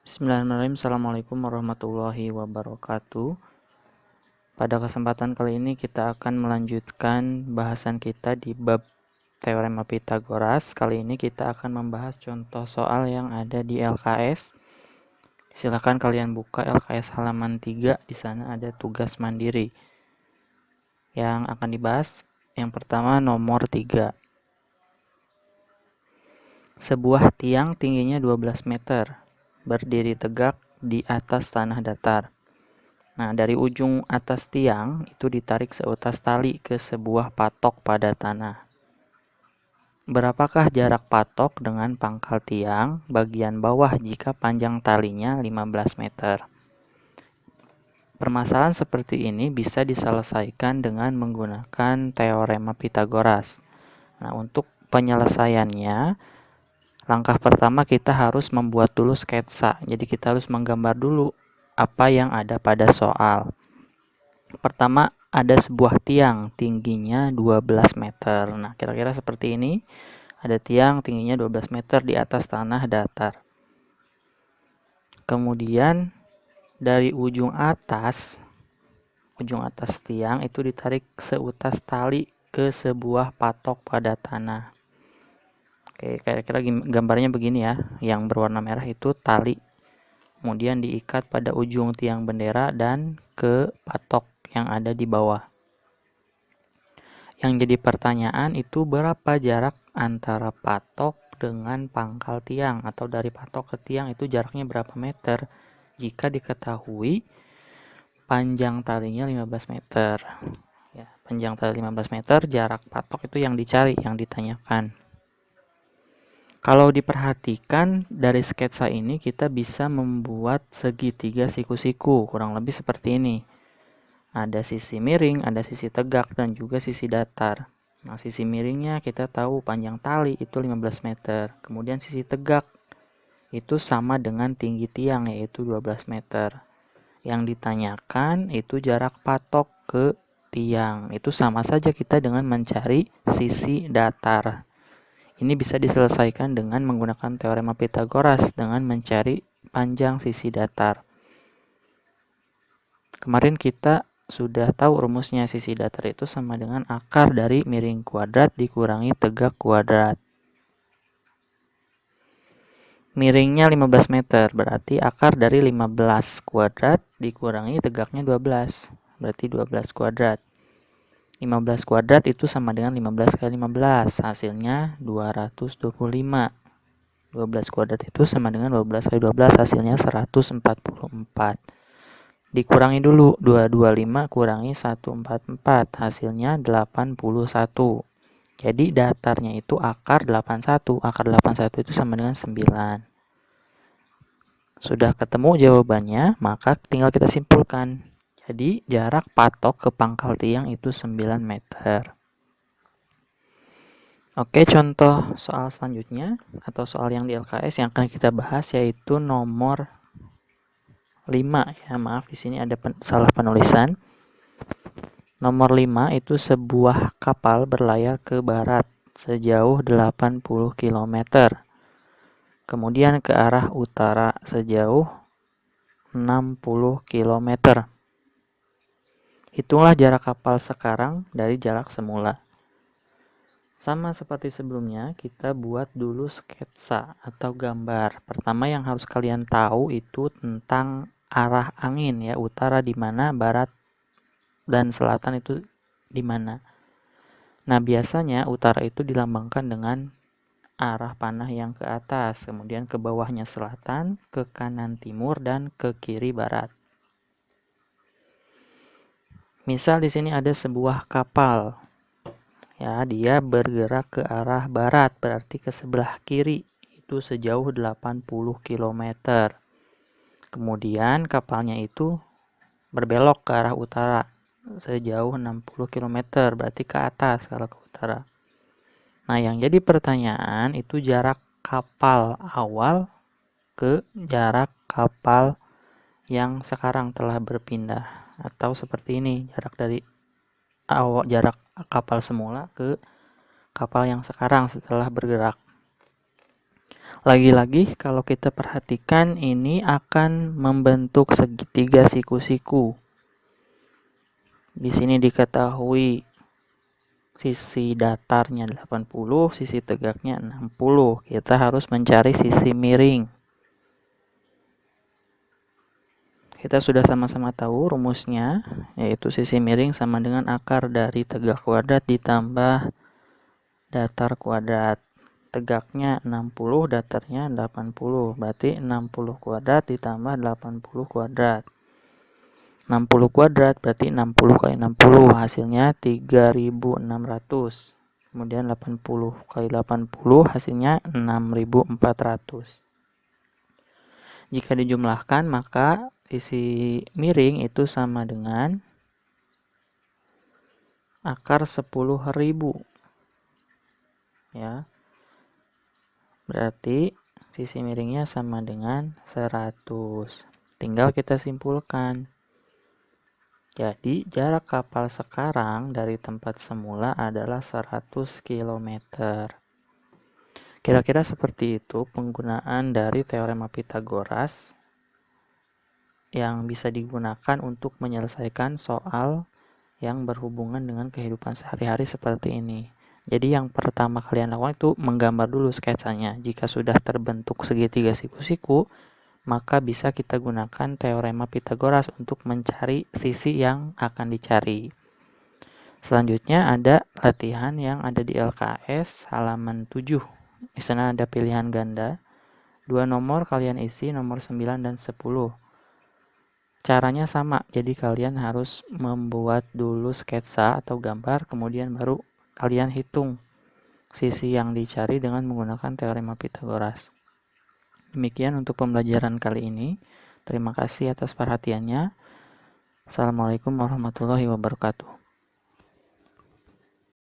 Bismillahirrahmanirrahim. Assalamualaikum warahmatullahi wabarakatuh. Pada kesempatan kali ini kita akan melanjutkan bahasan kita di bab Teorema Pitagoras. Kali ini kita akan membahas contoh soal yang ada di LKS. Silakan kalian buka LKS halaman 3, di sana ada tugas mandiri. Yang akan dibahas yang pertama nomor 3. Sebuah tiang tingginya 12 meter, berdiri tegak di atas tanah datar. Nah, dari ujung atas tiang itu ditarik seutas tali ke sebuah patok pada tanah. Berapakah jarak patok dengan pangkal tiang bagian bawah jika panjang talinya 15 meter? Permasalahan seperti ini bisa diselesaikan dengan menggunakan teorema Pitagoras. Nah, untuk penyelesaiannya, langkah pertama kita harus membuat dulu sketsa. Jadi kita harus menggambar dulu apa yang ada pada soal. Pertama, ada sebuah tiang tingginya 12 meter. Nah, kira-kira seperti ini. Ada tiang tingginya 12 meter di atas tanah datar. Kemudian dari ujung atas tiang itu ditarik seutas tali ke sebuah patok pada tanah. Oke, kira-kira gambarnya begini ya. Yang berwarna merah itu tali. Kemudian diikat pada ujung tiang bendera dan ke patok yang ada di bawah. Yang jadi pertanyaan itu berapa jarak antara patok dengan pangkal tiang, atau dari patok ke tiang itu jaraknya berapa meter jika diketahui panjang talinya 15 meter. Ya, panjang tali 15 meter, jarak patok itu yang dicari, yang ditanyakan. Kalau diperhatikan dari sketsa ini kita bisa membuat segitiga siku-siku, kurang lebih seperti ini. Ada sisi miring, ada sisi tegak, dan juga sisi datar. Nah, sisi miringnya kita tahu panjang tali itu 15 meter. Kemudian sisi tegak itu sama dengan tinggi tiang, yaitu 12 meter. Yang ditanyakan itu jarak patok ke tiang. Itu sama saja kita dengan mencari sisi datar. Ini bisa diselesaikan dengan menggunakan teorema Pitagoras dengan mencari panjang sisi datar. Kemarin kita sudah tahu rumusnya, sisi datar itu sama dengan akar dari miring kuadrat dikurangi tegak kuadrat. Miringnya 15 meter, berarti akar dari 15 kuadrat dikurangi tegaknya 12, berarti 12 kuadrat. 15 kuadrat itu sama dengan 15 kali 15, hasilnya 225. 12 kuadrat itu sama dengan 12 kali 12, hasilnya 144. Dikurangi dulu, 225 kurangi 144, hasilnya 81. Jadi datarnya itu akar 81. Akar 81 itu sama dengan 9. Sudah ketemu jawabannya, maka tinggal kita simpulkan. Jadi jarak patok ke pangkal tiang itu 9 meter. Oke, contoh soal selanjutnya atau soal yang di LKS yang akan kita bahas yaitu nomor 5 ya, maaf di sini ada salah penulisan. Nomor 5 itu sebuah kapal berlayar ke barat sejauh 80 km. Kemudian ke arah utara sejauh 60 km. Hitunglah jarak kapal sekarang dari jarak semula. Sama seperti sebelumnya, kita buat dulu sketsa atau gambar. Pertama yang harus kalian tahu itu tentang arah angin ya, utara di mana, barat dan selatan itu di mana. Nah, biasanya utara itu dilambangkan dengan arah panah yang ke atas, kemudian ke bawahnya selatan, ke kanan timur, dan ke kiri barat. Misal di sini ada sebuah kapal. Ya, dia bergerak ke arah barat, berarti ke sebelah kiri itu sejauh 80 km. Kemudian kapalnya itu berbelok ke arah utara sejauh 60 km, berarti ke atas kalau ke utara. Nah, yang jadi pertanyaan itu jarak kapal awal ke jarak kapal yang sekarang telah berpindah, atau seperti ini, jarak kapal semula ke kapal yang sekarang setelah bergerak. Lagi-lagi kalau kita perhatikan ini akan membentuk segitiga siku-siku. Di sini diketahui sisi datarnya 80, sisi tegaknya 60. Kita harus mencari sisi miring. Kita sudah sama-sama tahu rumusnya, yaitu sisi miring sama dengan akar dari tegak kuadrat ditambah datar kuadrat. Tegaknya 60, datarnya 80. Berarti 60 kuadrat ditambah 80 kuadrat. 60 kuadrat berarti 60 kali 60, hasilnya 3600. Kemudian 80 kali 80 hasilnya 6400. Jika dijumlahkan maka sisi miring itu sama dengan akar 10.000. Ya. Berarti sisi miringnya sama dengan 100. Tinggal kita simpulkan. Jadi jarak kapal sekarang dari tempat semula adalah 100 km. Kira-kira seperti itu penggunaan dari teorema Pythagoras yang bisa digunakan untuk menyelesaikan soal yang berhubungan dengan kehidupan sehari-hari seperti ini. Jadi yang pertama kalian lakukan itu menggambar dulu sketsanya. Jika sudah terbentuk segitiga siku-siku, maka bisa kita gunakan teorema Pythagoras untuk mencari sisi yang akan dicari. Selanjutnya ada latihan yang ada di LKS halaman 7. Di sana ada pilihan ganda. 2 nomor kalian isi nomor 9 dan 10. Caranya sama, jadi kalian harus membuat dulu sketsa atau gambar, kemudian baru kalian hitung sisi yang dicari dengan menggunakan teorema Pythagoras. Demikian untuk pembelajaran kali ini. Terima kasih atas perhatiannya. Assalamualaikum warahmatullahi wabarakatuh.